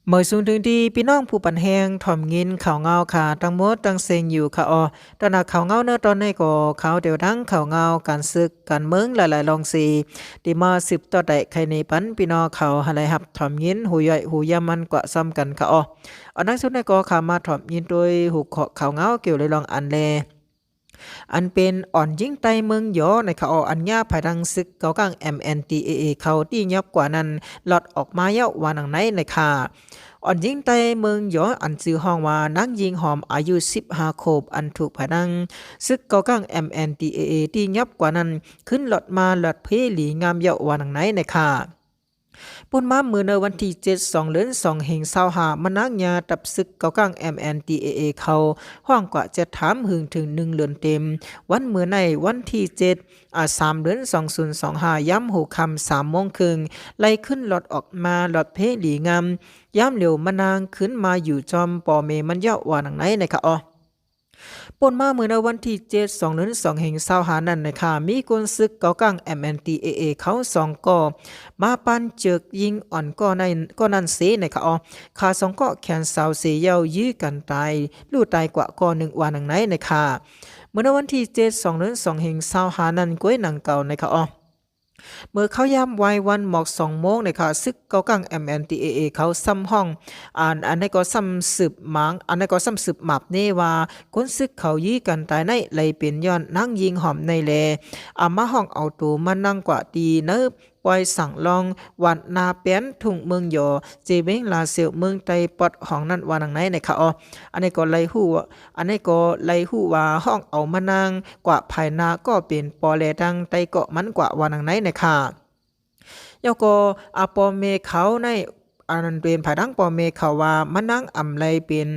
เมื่อสูงถึงที่พี่น้องผู้ปันแหงถ่อมยินข่าวเงาค่ะตั้งหมดตั้งเซงอยู่ค่ะตอนนักข่าวเงาเนอะตอนนี้ก็ข่าวเดียวทั้งข่าวเงาการศึกการเมืองหลายๆลองสีที่มาสืบต่อได้ใครในปันพี่น้องเขาหะไรหับถ่อมยินหูย่อยหูยามันกว่าซ้ำกันค่ะอันนั้นสุดในก็ข่าวมาถ่อมยินโดยหูข่าวเงาเกี่ยวเลยลองอันแลอันเป็นอ่อนยิ่งไตเมืองยอในข่าวอันญาภายดังซึกเกากลาง MNTAA เขาที่ยับกว่านั้นหลอดออกมาเยาะวานังไหนในค่ะ อ่อนยิงไตเมืองยออันซื้อห้องว่านักยิงหอมอายุ15ขวบอันถูกผนังซึกเกากัง MNTAA ที่ยับกว่านั้นขึ้นหลอดมาหลอดเพลีงามเยาวันหนังไหนในค่ะปุ่นมามือในวันที่7 2เดือน2เฮง25มนักยาตับซึกเกากัง MNTAA เขาห้องกว่าจะถามหึงถึง1เดือนเต็มวันมือในวันที่7 3เดือน2025ย้ำหูคำ3โมงครึ่งไล่ขึ้นหลอดออกมาหลอดเพลีงามย้ำเหลียวมานางขึ้นมาอยู่จอมปอเมมันเยาะว่าหนังไหนนะคะป่นมาเมื่อในวันที่7 2เดือน2เฮง25นั้นนะคะมีกนซึกเกากัง MNTAA เขา2ก่อมาปันเจอกยิงอ่อนก็นั้นเสนะคะขา2ก่อแขนสาวเสียเยายื้อกันตายลู่ตายกว่าก่อ1ว่าหนังไหนนะคะเมื่อในวันที่7 2เดือน2เฮง25นั้นก้วยหนังเก่านะคะเมื่อเขาย่ำไว้วันหมอก2 โมงนะคะซึกเกากัง MNTAA เขาซ้ำห้องอันนี้ก็ซ้ำสืบหมางอันนี้ก็ซ้ำสืบหมับเนว่าคนซึกเขายี้กันตายในเลยเป็นย้อนนั่งยิงหอมในแลมาห้องเอาตัวมานั่งกว่าดีเนิบปล่อยสั่งลองวันนาเปียนทุ่งเมืองยอเจเบงลาเซียวเมืองไตปอดของนั่นวานังไหนนะคะอันนี้ก็เลยหู้อันนี้ก็เลยหู้ว่าห้องเอามานั่งกว่าภายนาก็เป็นปอแลดังไตเกาะมันกว่าวานังไหนนะคะยก็ปอเมเขาในอันนั้นเป็นภายดังปอเมเขาว่ามันนั่งอำไลเป็น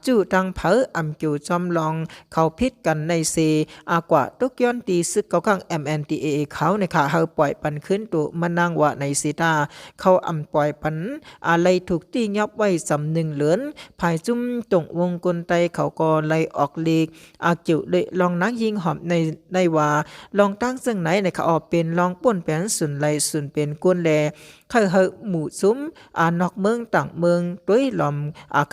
จู่ตังเผออำกิวจอมลองเขาพิษกันในเซกว่าตุกย้อนตีซึกเกาข้าง MNTAA เขาในค่ะเฮาปล่อยปันขึ้นตัวมันนั่งว่าในซีตาเขาอำปล่อยปันอะไรถูกตียับไว้สำหนึ่งเหลือนภายจุ่มตรงวงกลไตเขาก็ไล่ออกเลกกิวเลยลองนักยิงหอมในว่าลองตั้งซึ่งไหนในค่ะเป็นลองป่นแปนสุนไลสุนเป็นกวนแลเคยหมู่ซุ้มนอกเมืองต่างเมืองด้วยลม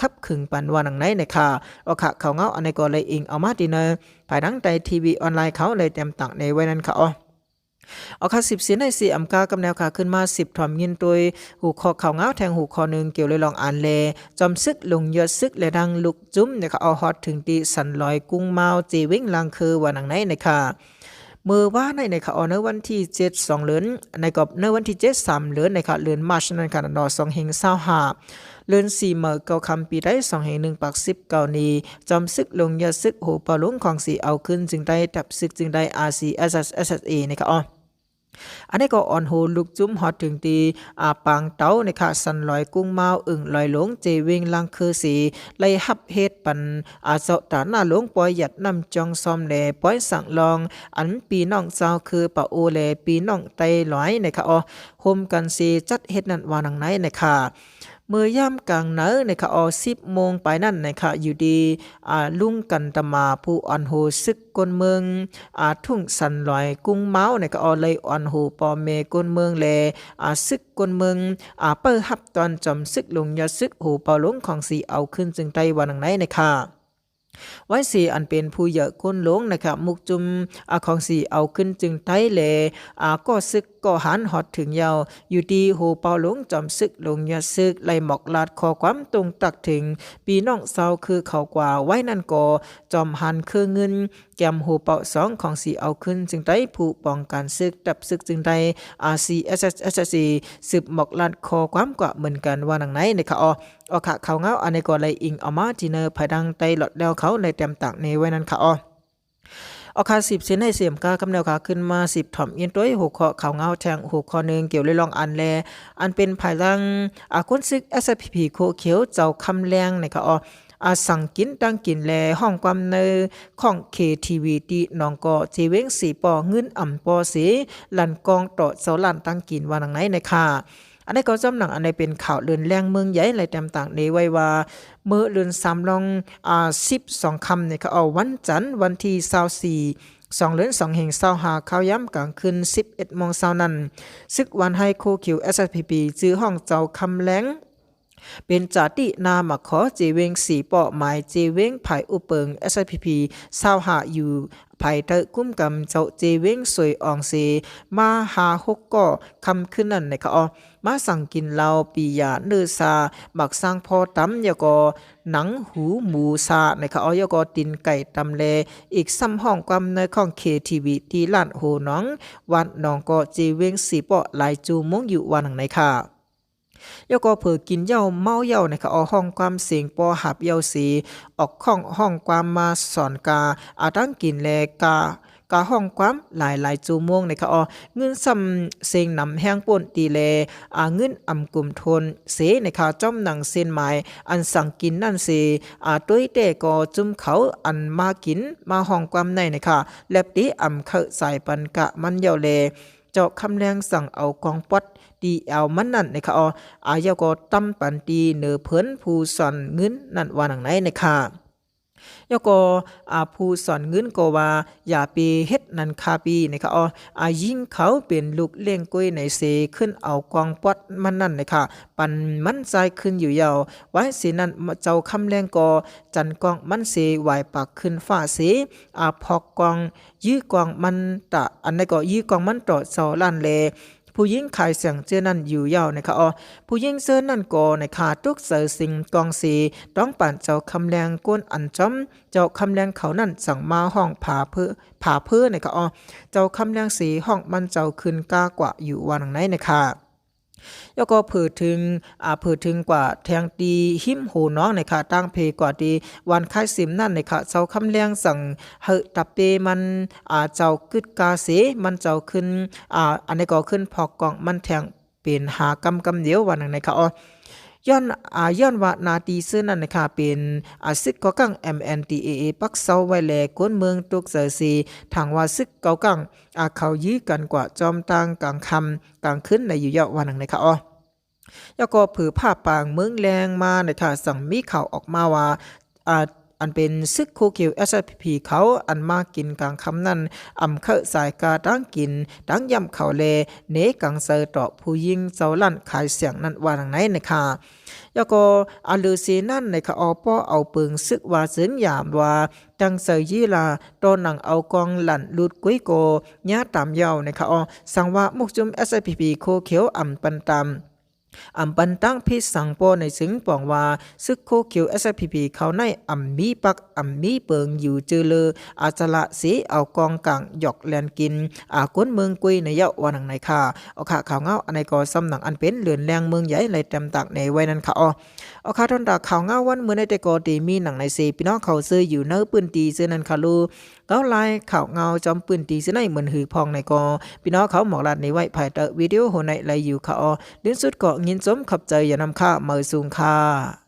ขับขึงปันวันหนังไหนค่ะค่ะเขาเงาอันนี้ก็เลยอิงเอามาดีเนอภายดังใจทีวีออนไลน์เขาเลยเต็มตังในไว้นั้นค่ะค่ะ10เสียใน4อำกากำแนวค่ะขึ้นมา10ถ่อมยินตัวยหูคอเขาเงาแทงหูคอหนึ่งเกี่ยวเลยลองอ่านแลจอมซึกลงยอดซึกและดังลุกจุ้มเนี่ยค่ะเอาฮอตถึงตีสันลอยกุ้งเมาจีวิ่งลังคือวันหนังไหนค่ะมือว่าในค่ะในวันที่7 2เดือนในกับในวันที่7 3เดือนในค่ะเดือนมาร์ชนั่นค่ะนอ2เฮง25เดือน4เมื่อเกาคำปีได้2เฮง1ปัก10เก่านี้จอมซึกลงยาซึกโหปาลุงของสีเอาขึ้นจึงได้ตับซึกจึงได้ RCSSA ในค่ะอันนี้ก็อ่อนโหลุกจุ้มฮอดถึงตีปางเต้าในค่ะสันลอยกุ้งเมาอึ่งลอยหลงเจวิงลังคือสีไล่ฮับเฮ็ดปันเสาตาหน้าหลวงปอยหยัดนำจองซอมแลปอยสั่งลองอันปีน้องเจ้าคือปะโอแลปีน้องไตลอยในค่ะโฮมกันสีจัดเฮ็ดนั่นว่านังไหนในค่ะเมื่อย่ำกลางเนอในค่ะ10 โมงไปนั่นในค่ะอยู่ดีลุงกันตมาผู้อ่อนโหซึกกนเมืองทุ่งสันลอยกุ้งเมาในก็เลยอ่อนโหปอเมกนเมืองแลซึกกนเมืองเปิดฮับตอนจอมซึกลงยาซึกโหเปาลงของสีเอาขึ้นจึงไต้วันหนังไหนในค่ะไว้สีอันเป็นผู้เยอะคนหลงนะครับมุกจุมของสีเอาขึ้นจึงไต้แลก็ซึกก็หันหอดถึงยาวอยู่ดีโหเปาหลงจอมซึกลงยาซึกไล่หมอกลาดคอความตรงตักถึงปีน้องเศร้าคือเขากว่าไว้นั่นก็จอมหันคือเงินแกมโหเปา2ของสีเอาขึ้นจึงได้ผู้ป้องกันซึกดับซึกจึงได้RCSSC สืบหมอกลาดคอความกว่าเหมือนกันว่าหนังไหนนะคะค่ะเขาเงาอันนี้ก็เลยอิงเอามาจีเนอร์ภายดังไตหลอดแล้วเขาเลยเต็มตักในไว้นั้นค่ะค่ะ10เซนให้เสียมกากำแนวขาขึ้นมา10ถ่อมเอียนตัวหัวข้อข่าวเงาแทงหัวข้อนึงเกี่ยวเลยลองอันแลอันเป็นภายดังคนซึก SPP โคเขียวเจ้าคำแรงนะคะสั่งกินตั้งกินแลห้องความเนอของ KTV ที่น้องก็เจเว้ง4ปอเงินอ่ำปอสีลันกองต่อเสาลันตั้งกินว่าหนังไหนนะคะอันนี้ก็จำหนังอันนี้เป็นข่าวเรือนแรงเมืองใหญ่อะไรต่างๆในไว้ว่าเมื่อเรือน3ลอง12คำเนี่ยเขาวันจันทร์วันที่24 2เดือน2เฮง25ข่าวย้ำกลางคืน11 โมงเช้านั้นซึกวันให้โคคิว SPP จื้อห้องเจ้าคำแหลง เป็นจาตินามาขอเจเวงสีปอหมายเจเวงภายอุเปิง SIPP ซาวหาอยู่ภายเตอกุ้มกำเจ้าเจเวงสวยอองเซมาหาฮกก็คำขึ้นนั่นนะคะอ๋อมาสั่งกินเหล้าปียาเนื้อซาหมักสร้างพอตำยาก็หนังหูหมูซานะคะอ๋อยาก็ตินไก่ตำเลอีกซ้ำห้องความในของ KTV ที่ลานโหน้องวันน้องก็เจเวงสีปอหลายจูมงอยู่วันหนังไหนค่ะยก็เผอกินเหย้าเมาเหย้านะคะเอาห้องความเสียงปอหับเหย้าสีออกข้องห้องความมาสอนกาอาตั้งกินแลกาห้องความหลายจูมงนะคะอ๋อเงินซ้ำเสียงนำแห้งป่นตีแลเงินอำกลุ่มทนเสนะคะจ้อมหนังเส้นหมายอันสั่งกินนั่นเสตุ้ยแต่ก็จุ่มเขาอันมากินมาห้องความในนะคะแลบติอำเข้าสายปันกะมันเหย้าแลเจาะคำแรงสั่งเอากองปอดดีเอามันนั่นนะคะอ๋ออายก็ตั้มปันตีเนือเพิ่นผู้สอนเงินนั่นว่าหนังไหนนะคะยก็ผู้สอนเงินก็ว่าอย่าไปเฮ็ดนั่นคาปีนะคะอ๋อยิ่งเขาเป็นลูกเลี้ยงกุ้ยในเสขึ้นเอากองปอดมันนั่นนะคะปันมันใจขึ้นอยู่ยาวไว้สินั้นเจ้าคำแรงก็จันกองมันเสไหวปากขึ้นฟ้าเสพอกกองยื้อกองมันตะอันใดก็ยื้อกองมันต่อเสาล้านแลผู้หญิงขายเสียงเจอนั่นอยู่ยาวนะคะอ๋อผู้หญิงเสื้อนั่นก็ในขาทุกเสือสิงกองสีต้องปั่นเจ้าคำแรงก้นอันจอมเจ้าคำแรงเขานั่นสั่งมาห้องผาเพื่อนะคะอ๋อเจ้าคำแรงสีห้องมันเจ้าขึ้นกากว่าอยู่วันไหนนะคะแล้วก็เผื่อถึงกว่าแทงตีหิมโหน้องในค่ะตั้งเพกว่าดีวันคายสิมนั่นในค่ะเจ้าคำแรงสั่งเฮตับเปมันเจ้ากึดกาเสมันเจ้าขึ้นอันนี้ก็ขึ้นพอกกองมันแทงเป็นหากำเดียววันนึงในค่ะอ๋อย้อนว่านาตีซื้อนั่นนะคะเป็นซึกเกากัง MNDAA ปักเซาไว้แลกวนเมืองตุกเสซีทางว่าซึกเกากังเขายื้อกันกว่าจอมตางกลางคำกลางขึ้นในอยู่ยาววันนึงนะคะอ๋อแล้วก็ผือผ้าปางเมืองแรงมาในท่าสั่งมีข่าวออกมาว่าอันเป็นซึกโคเกียว SIPP เขาอันมากินกลางคำนั้นเข้าสายกาตั้งกินตั้งยำเขาเลเนกังเซอร์ต่อผู้ยิงเจ้าลั่นขายเสียงนั้นว่าทางไหนนะคะแล้วก็ลือซีนั่นในคะอป้อเอาปึงซึกว่าเสินยามว่าจังเซอยี่ลาตอนหนังเอากองหลั่นลุดกุ้ยโกญาตามเยาวนะคะสังว่ามุกจุม SIPP โคเขียวปันตามปันตั้งพิสังปอในสิงปองว่าซึกโคเขียว SIPP เขาในมีปักมีเปิงอยู่เจอเลอาจละสีเอากองกลางหยอกแลนกินก้นเมืองกุยในเยาวันหนังในค่ะเอาค่ะข่าวเงาอันในก่อซ้ำหนังอันเป็นเหลือนแรงเมืองใหญ่ในเต็มตักในไว้นั้นค่ะเอาค่ะทอนดาข่าวเงาวันเมื่อในแต่ก่อตีมีหนังในเซพี่น้องเขาซื้ออยู่เนื้อปืนตีซื้อนั้นค่ะลูเก้าลายข่าวเงาจอมปืนตีซื้อในเหมือนหือพองในกอพี่น้องเขาหมอกลาดในไว้ภายใต้วิดีโอโหในไลอยู่ค่ะลิ้นสุดเกาะงินสมขับใจอย่านำค่ามือสูงค่ะ